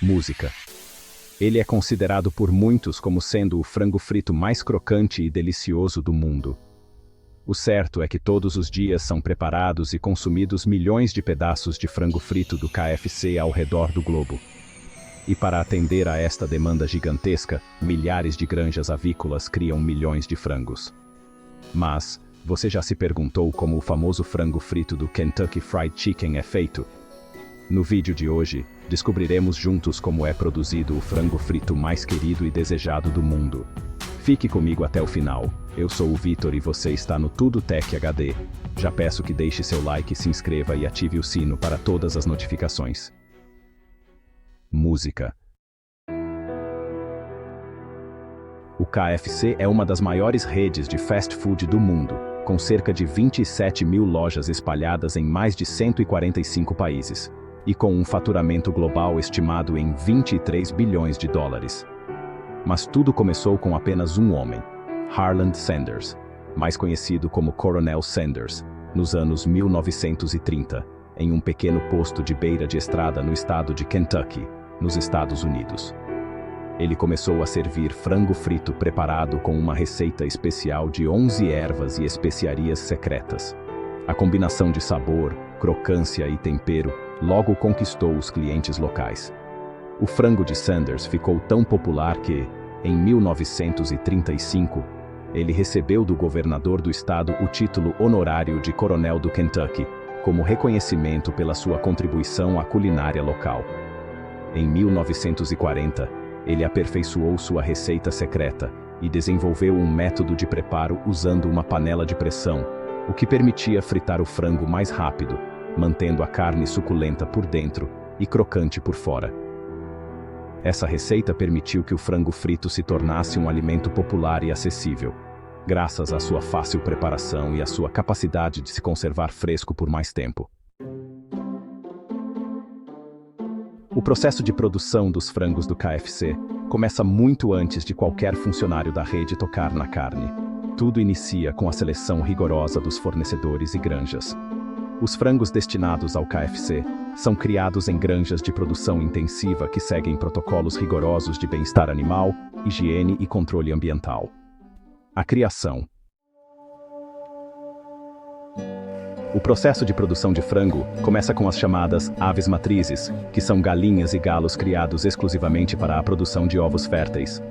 Música. Ele é considerado por muitos como sendo o frango frito mais crocante e delicioso do mundo. O certo é que todos os dias são preparados e consumidos milhões de pedaços de frango frito do KFC ao redor do globo. E para atender a esta demanda gigantesca, milhares de granjas avícolas criam milhões de frangos. Mas, você já se perguntou como o famoso frango frito do Kentucky Fried Chicken é feito? No vídeo de hoje, descobriremos juntos como é produzido o frango frito mais querido e desejado do mundo. Fique comigo até o final. Eu sou o Vitor e você está no Tudo Tech HD. Já peço que deixe seu like, se inscreva e ative o sino para todas as notificações. Música. O KFC é uma das maiores redes de fast food do mundo, com cerca de 27 mil lojas espalhadas em mais de 145 países, e com um faturamento global estimado em 23 bilhões de dólares. Mas tudo começou com apenas um homem, Harland Sanders, mais conhecido como Coronel Sanders, nos anos 1930, em um pequeno posto de beira de estrada no estado de Kentucky, nos Estados Unidos. Ele começou a servir frango frito preparado com uma receita especial de 11 ervas e especiarias secretas. A combinação de sabor, crocância e tempero logo conquistou os clientes locais. O frango de Sanders ficou tão popular que, em 1935, ele recebeu do governador do estado o título honorário de Coronel do Kentucky, como reconhecimento pela sua contribuição à culinária local. Em 1940, ele aperfeiçoou sua receita secreta e desenvolveu um método de preparo usando uma panela de pressão, o que permitia fritar o frango mais rápido, mantendo a carne suculenta por dentro e crocante por fora. Essa receita permitiu que o frango frito se tornasse um alimento popular e acessível, graças à sua fácil preparação e à sua capacidade de se conservar fresco por mais tempo. O processo de produção dos frangos do KFC começa muito antes de qualquer funcionário da rede tocar na carne. Tudo inicia com a seleção rigorosa dos fornecedores e granjas. Os frangos destinados ao KFC são criados em granjas de produção intensiva que seguem protocolos rigorosos de bem-estar animal, higiene e controle ambiental. A criação. O processo de produção de frango começa com as chamadas aves matrizes, que são galinhas e galos criados exclusivamente para a produção de ovos férteis.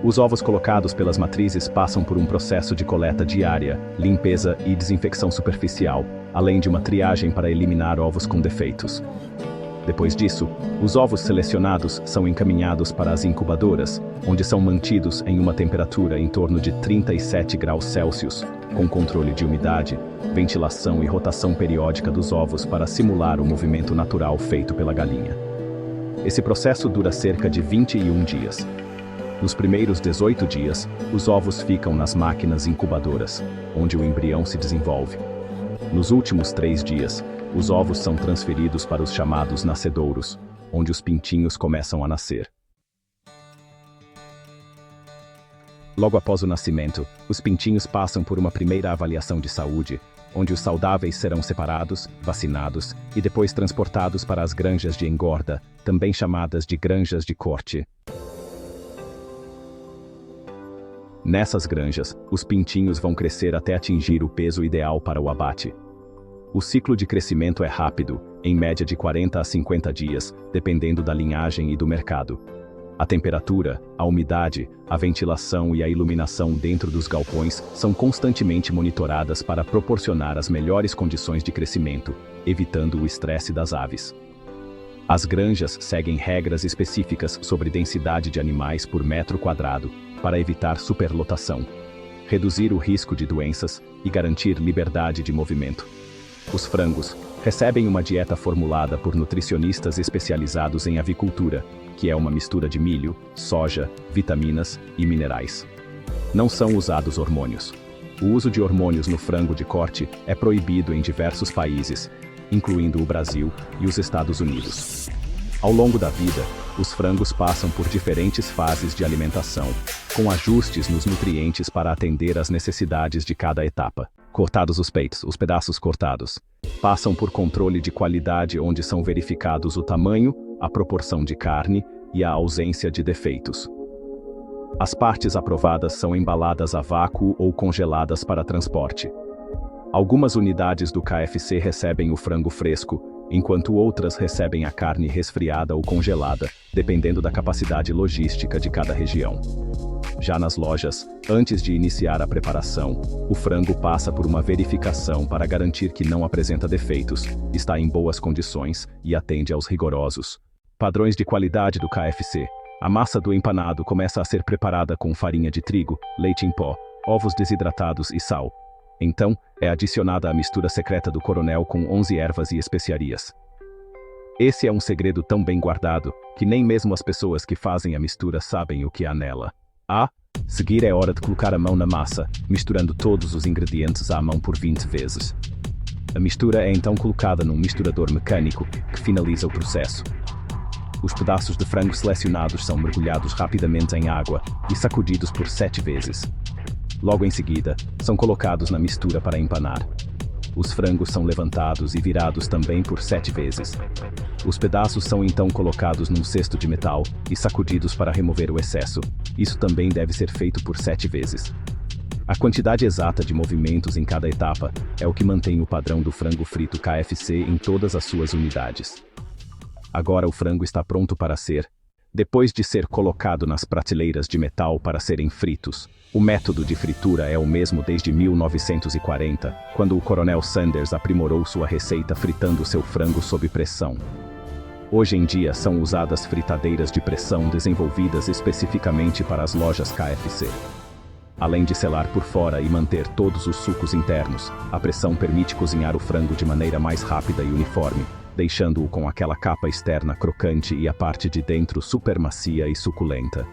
Os ovos colocados pelas matrizes passam por um processo de coleta diária, limpeza e desinfecção superficial, além de uma triagem para eliminar ovos com defeitos. Depois disso, os ovos selecionados são encaminhados para as incubadoras, onde são mantidos em uma temperatura em torno de 37 graus Celsius, com controle de umidade, ventilação e rotação periódica dos ovos para simular o movimento natural feito pela galinha. Esse processo dura cerca de 21 dias. Nos primeiros 18 dias, os ovos ficam nas máquinas incubadoras, onde o embrião se desenvolve. Nos últimos 3 dias, os ovos são transferidos para os chamados nascedouros, onde os pintinhos começam a nascer. Logo após o nascimento, os pintinhos passam por uma primeira avaliação de saúde, onde os saudáveis serão separados, vacinados e depois transportados para as granjas de engorda, também chamadas de granjas de corte. Nessas granjas, os pintinhos vão crescer até atingir o peso ideal para o abate. O ciclo de crescimento é rápido, em média de 40 a 50 dias, dependendo da linhagem e do mercado. A temperatura, a umidade, a ventilação e a iluminação dentro dos galpões são constantemente monitoradas para proporcionar as melhores condições de crescimento, evitando o estresse das aves. As granjas seguem regras específicas sobre densidade de animais por metro quadrado, para evitar superlotação, reduzir o risco de doenças e garantir liberdade de movimento. Os frangos recebem uma dieta formulada por nutricionistas especializados em avicultura, que é uma mistura de milho, soja, vitaminas e minerais. Não são usados hormônios. O uso de hormônios no frango de corte é proibido em diversos países, incluindo o Brasil e os Estados Unidos. Ao longo da vida, os frangos passam por diferentes fases de alimentação, com ajustes nos nutrientes para atender às necessidades de cada etapa. Cortados os peitos, os pedaços cortados passam por controle de qualidade onde são verificados o tamanho, a proporção de carne e a ausência de defeitos. As partes aprovadas são embaladas a vácuo ou congeladas para transporte. Algumas unidades do KFC recebem o frango fresco, enquanto outras recebem a carne resfriada ou congelada, dependendo da capacidade logística de cada região. Já nas lojas, antes de iniciar a preparação, o frango passa por uma verificação para garantir que não apresenta defeitos, está em boas condições e atende aos rigorosos padrões de qualidade do KFC. A massa do empanado começa a ser preparada com farinha de trigo, leite em pó, ovos desidratados e sal. Então, é adicionada a mistura secreta do coronel com 11 ervas e especiarias. Esse é um segredo tão bem guardado que nem mesmo as pessoas que fazem a mistura sabem o que há nela. A seguir é hora de colocar a mão na massa, misturando todos os ingredientes à mão por 20 vezes. A mistura é então colocada num misturador mecânico que finaliza o processo. Os pedaços de frango selecionados são mergulhados rapidamente em água e sacudidos por 7 vezes. Logo em seguida, são colocados na mistura para empanar. Os frangos são levantados e virados também por 7 vezes. Os pedaços são então colocados num cesto de metal e sacudidos para remover o excesso. Isso também deve ser feito por 7 vezes. A quantidade exata de movimentos em cada etapa é o que mantém o padrão do frango frito KFC em todas as suas unidades. Agora o frango está pronto para ser, depois de ser colocado nas prateleiras de metal para serem fritos. O método de fritura é o mesmo desde 1940, quando o Coronel Sanders aprimorou sua receita fritando seu frango sob pressão. Hoje em dia são usadas fritadeiras de pressão desenvolvidas especificamente para as lojas KFC. Além de selar por fora e manter todos os sucos internos, a pressão permite cozinhar o frango de maneira mais rápida e uniforme, deixando-o com aquela capa externa crocante e a parte de dentro super macia e suculenta.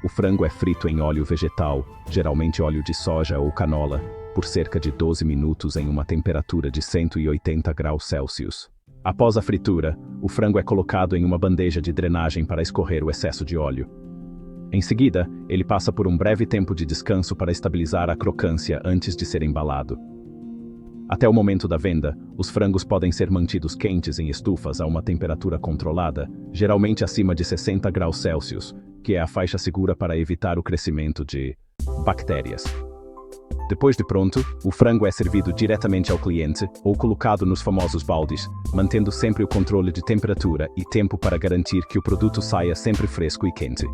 O frango é frito em óleo vegetal, geralmente óleo de soja ou canola, por cerca de 12 minutos em uma temperatura de 180 graus Celsius. Após a fritura, o frango é colocado em uma bandeja de drenagem para escorrer o excesso de óleo. Em seguida, ele passa por um breve tempo de descanso para estabilizar a crocância antes de ser embalado. Até o momento da venda, os frangos podem ser mantidos quentes em estufas a uma temperatura controlada, geralmente acima de 60 graus Celsius, que é a faixa segura para evitar o crescimento de bactérias. Depois de pronto, o frango é servido diretamente ao cliente ou colocado nos famosos baldes, mantendo sempre o controle de temperatura e tempo para garantir que o produto saia sempre fresco e quente.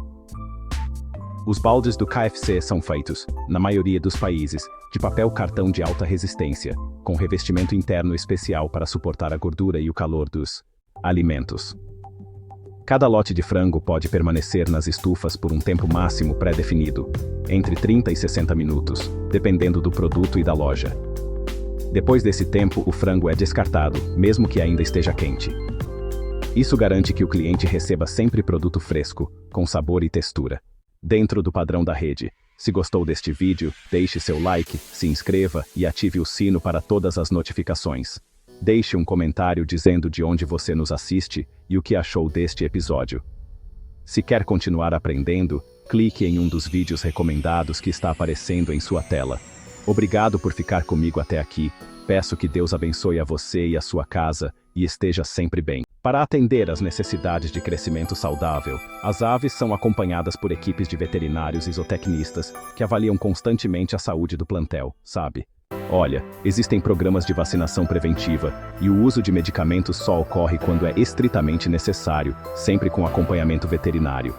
Os baldes do KFC são feitos, na maioria dos países, de papel cartão de alta resistência, com revestimento interno especial para suportar a gordura e o calor dos alimentos. Cada lote de frango pode permanecer nas estufas por um tempo máximo pré-definido, entre 30 e 60 minutos, dependendo do produto e da loja. Depois desse tempo, o frango é descartado, mesmo que ainda esteja quente. Isso garante que o cliente receba sempre produto fresco, com sabor e textura, dentro do padrão da rede. Se gostou deste vídeo, deixe seu like, se inscreva e ative o sino para todas as notificações. Deixe um comentário dizendo de onde você nos assiste e o que achou deste episódio. Se quer continuar aprendendo, clique em um dos vídeos recomendados que está aparecendo em sua tela. Obrigado por ficar comigo até aqui. Peço que Deus abençoe a você e a sua casa e esteja sempre bem. Para atender às necessidades de crescimento saudável, as aves são acompanhadas por equipes de veterinários e zootecnistas que avaliam constantemente a saúde do plantel, sabe? Olha, existem programas de vacinação preventiva e o uso de medicamentos só ocorre quando é estritamente necessário, sempre com acompanhamento veterinário.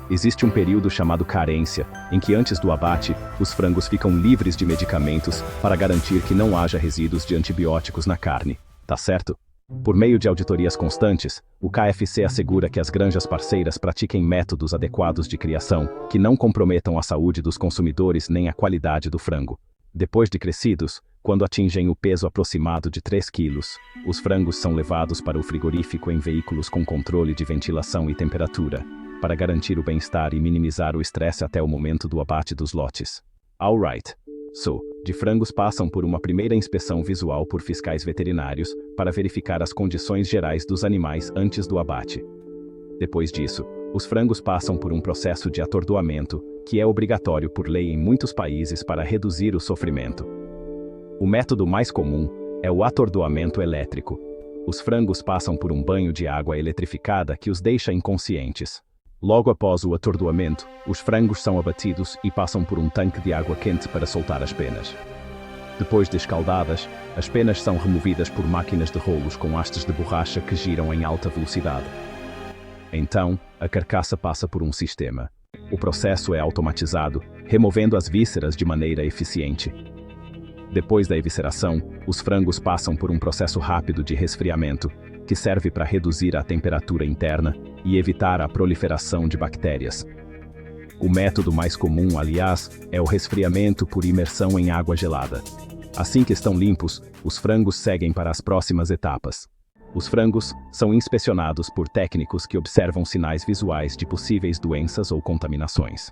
Existe um período chamado carência, em que antes do abate, os frangos ficam livres de medicamentos para garantir que não haja resíduos de antibióticos na carne, tá certo? Por meio de auditorias constantes, o KFC assegura que as granjas parceiras pratiquem métodos adequados de criação, que não comprometam a saúde dos consumidores nem a qualidade do frango. Depois de crescidos, quando atingem o peso aproximado de 3 quilos, os frangos são levados para o frigorífico em veículos com controle de ventilação e temperatura, para garantir o bem-estar e minimizar o estresse até o momento do abate dos lotes. Alright. De frangos passam por uma primeira inspeção visual por fiscais veterinários para verificar as condições gerais dos animais antes do abate. Depois disso, os frangos passam por um processo de atordoamento, que é obrigatório por lei em muitos países para reduzir o sofrimento. O método mais comum é o atordoamento elétrico. Os frangos passam por um banho de água eletrificada que os deixa inconscientes. Logo após o atordoamento, os frangos são abatidos e passam por um tanque de água quente para soltar as penas. Depois de escaldadas, as penas são removidas por máquinas de rolos com hastes de borracha que giram em alta velocidade. Então, a carcaça passa por um sistema. O processo é automatizado, removendo as vísceras de maneira eficiente. Depois da evisceração, os frangos passam por um processo rápido de resfriamento, que serve para reduzir a temperatura interna e evitar a proliferação de bactérias. O método mais comum, aliás, é o resfriamento por imersão em água gelada. Assim que estão limpos, os frangos seguem para as próximas etapas. Os frangos são inspecionados por técnicos que observam sinais visuais de possíveis doenças ou contaminações.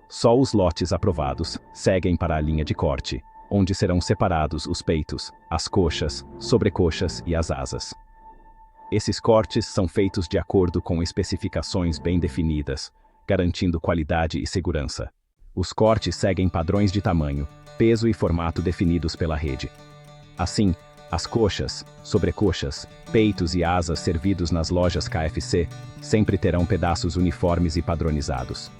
Só os lotes aprovados seguem para a linha de corte, onde serão separados os peitos, as coxas, sobrecoxas e as asas. Esses cortes são feitos de acordo com especificações bem definidas, garantindo qualidade e segurança. Os cortes seguem padrões de tamanho, peso e formato definidos pela rede. Assim, as coxas, sobrecoxas, peitos e asas servidos nas lojas KFC sempre terão pedaços uniformes e padronizados.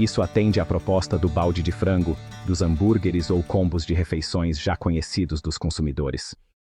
Isso atende à proposta do balde de frango, dos hambúrgueres ou combos de refeições já conhecidos dos consumidores.